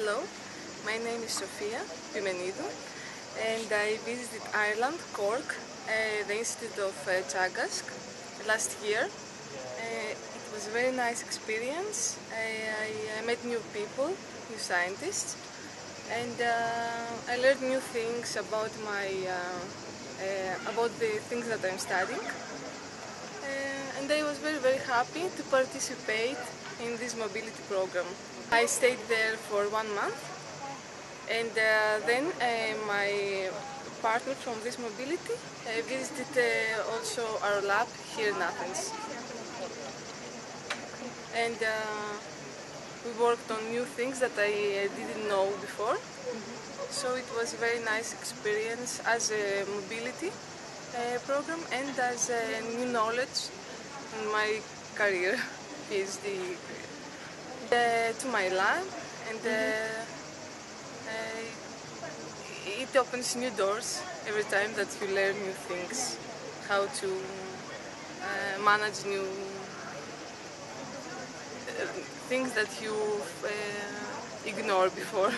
Hello, my name is Sofia Pimenidou and I visited Ireland, Cork, the Institute of Chagask last year. It was a very nice experience. I met new people, new scientists, and I learned new things about about the things that I'm studying. And I was very happy to participate in this mobility program. I stayed there for 1 month, and then my partner from this mobility visited also our lab here in Athens. And we worked on new things that I didn't know before. So it was a very nice experience as a mobility program and as new knowledge in my career, PhD. To my lab, and it opens new doors every time that you learn new things, how to manage new things that you ignored before.